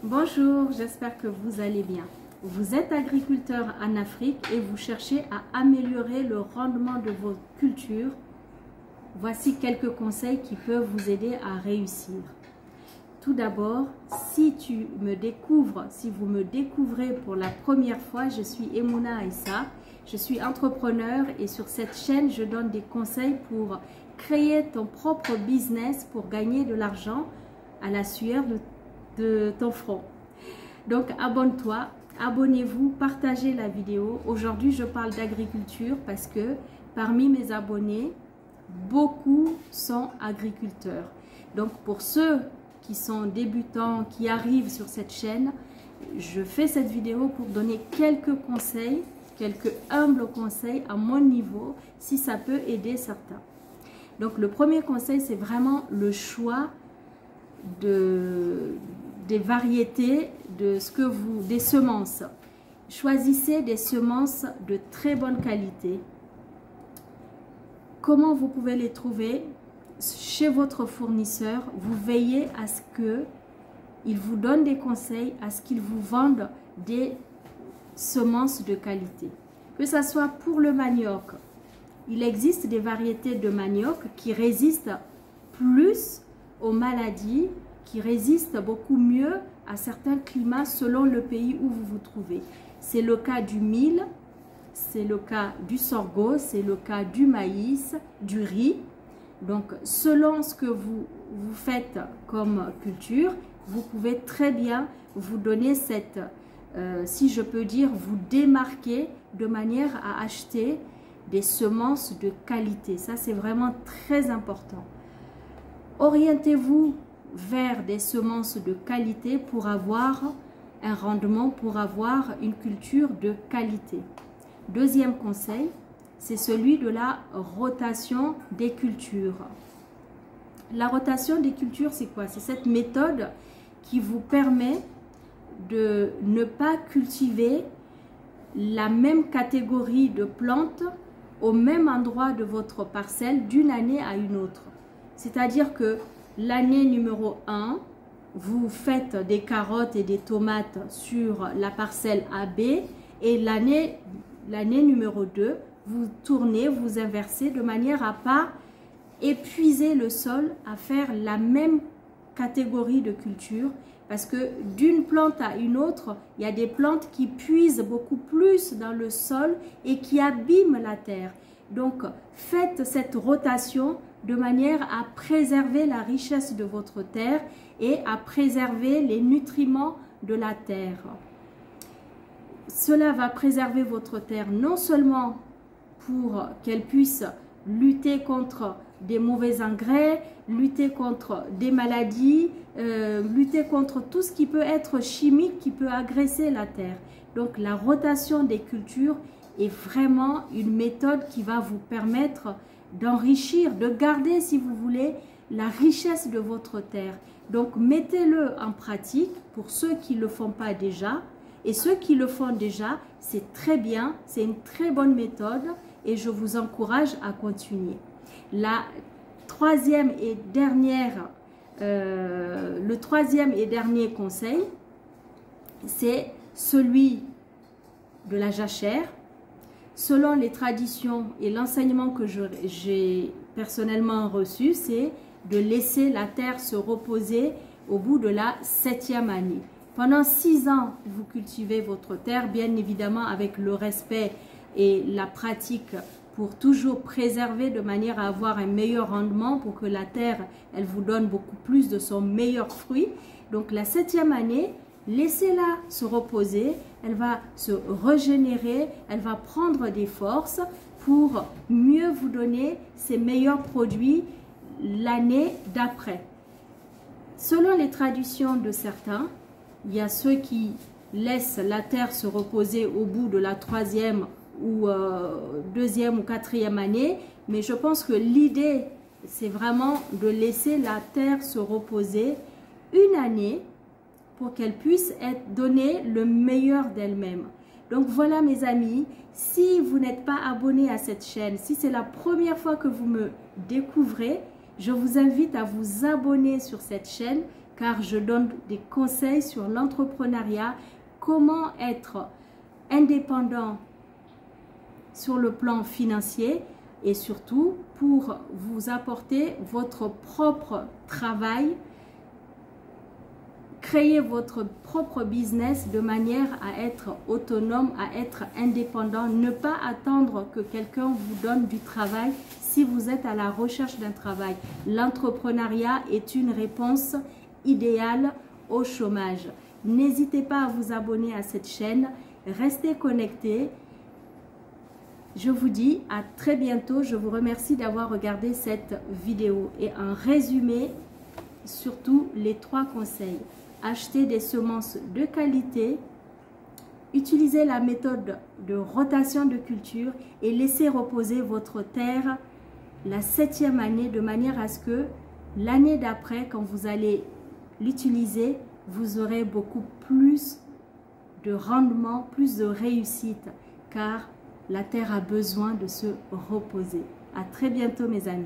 Bonjour, j'espère que vous allez bien. Vous êtes agriculteur en Afrique et vous cherchez à améliorer le rendement de vos cultures. Voici quelques conseils qui peuvent vous aider à réussir. Tout d'abord, si vous me découvrez pour la première fois, je suis Emouna Aïssa, je suis entrepreneur et sur cette chaîne, je donne des conseils pour créer ton propre business pour gagner de l'argent à la sueur de ton front. Donc abonne-toi, abonnez-vous, partagez la vidéo. Aujourd'hui, je parle d'agriculture parce que parmi mes abonnés, beaucoup sont agriculteurs. Donc pour ceux qui sont débutants, qui arrivent sur cette chaîne, je fais cette vidéo pour donner quelques conseils, quelques humbles conseils à mon niveau, si ça peut aider certains. Donc le premier conseil, c'est vraiment le choix des variétés, des semences. Choisissez des semences de très bonne qualité. Comment vous pouvez les trouver? Chez votre fournisseur, vous veillez à ce qu'il vous donne des conseils, à ce qu'il vous vende des semences de qualité. Que ce soit pour le manioc, il existe des variétés de manioc qui résistent plus aux maladies, qui résistent beaucoup mieux à certains climats selon le pays où vous vous trouvez. C'est le cas du mil, c'est le cas du sorgho, c'est le cas du maïs, du riz. Donc, selon ce que vous faites comme culture, vous pouvez très bien vous donner cette, si je peux dire, vous démarquer de manière à acheter des semences de qualité. Ça, c'est vraiment très important. Orientez-vous vers des semences de qualité pour avoir un rendement, pour avoir une culture de qualité. Deuxième conseil, c'est celui de la rotation des cultures. La rotation des cultures, c'est quoi? C'est cette méthode qui vous permet de ne pas cultiver la même catégorie de plantes au même endroit de votre parcelle d'une année à une autre. C'est-à-dire que l'année numéro 1, vous faites des carottes et des tomates sur la parcelle AB et l'année numéro 2, vous tournez, vous inversez de manière à ne pas épuiser le sol à faire la même catégorie de culture parce que d'une plante à une autre, il y a des plantes qui puisent beaucoup plus dans le sol et qui abîment la terre. Donc, faites cette rotation de manière à préserver la richesse de votre terre et à préserver les nutriments de la terre. Cela va préserver votre terre non seulement pour qu'elle puisse lutter contre des mauvais engrais, lutter contre des maladies, lutter contre tout ce qui peut être chimique, qui peut agresser la terre. Donc la rotation des cultures est vraiment une méthode qui va vous permettre d'enrichir, de garder, si vous voulez, la richesse de votre terre. Donc mettez-le en pratique pour ceux qui ne le font pas déjà. Et ceux qui le font déjà, c'est très bien, c'est une très bonne méthode et je vous encourage à continuer. Le troisième et dernier conseil, c'est celui de la jachère. Selon les traditions et l'enseignement que j'ai personnellement reçu, c'est de laisser la terre se reposer au bout de la 7e année. Pendant 6 ans, vous cultivez votre terre, bien évidemment avec le respect et la pratique pour toujours préserver de manière à avoir un meilleur rendement pour que la terre, elle vous donne beaucoup plus de son meilleur fruit. Donc la 7e année, laissez-la se reposer, elle va se régénérer, elle va prendre des forces pour mieux vous donner ses meilleurs produits l'année d'après. Selon les traditions de certains, il y a ceux qui laissent la terre se reposer au bout de la 3e ou 2e ou 4e année, mais je pense que l'idée, c'est vraiment de laisser la terre se reposer une année pour qu'elle puisse donner le meilleur d'elle-même. Donc voilà mes amis, si vous n'êtes pas abonné à cette chaîne, si c'est la première fois que vous me découvrez, je vous invite à vous abonner sur cette chaîne car je donne des conseils sur l'entrepreneuriat, comment être indépendant sur le plan financier et surtout pour vous apporter votre propre travail, créer votre propre business de manière à être autonome, à être indépendant, ne pas attendre que quelqu'un vous donne du travail si vous êtes à la recherche d'un travail. L'entrepreneuriat est une réponse idéale au chômage. N'hésitez pas à vous abonner à cette chaîne, restez connectés. Je vous dis à très bientôt. Je vous remercie d'avoir regardé cette vidéo. Et en résumé, surtout les 3 conseils. Achetez des semences de qualité, utilisez la méthode de rotation de culture et laissez reposer votre terre la 7e année de manière à ce que l'année d'après, quand vous allez l'utiliser, vous aurez beaucoup plus de rendement, plus de réussite, car la terre a besoin de se reposer. À très bientôt mes amis.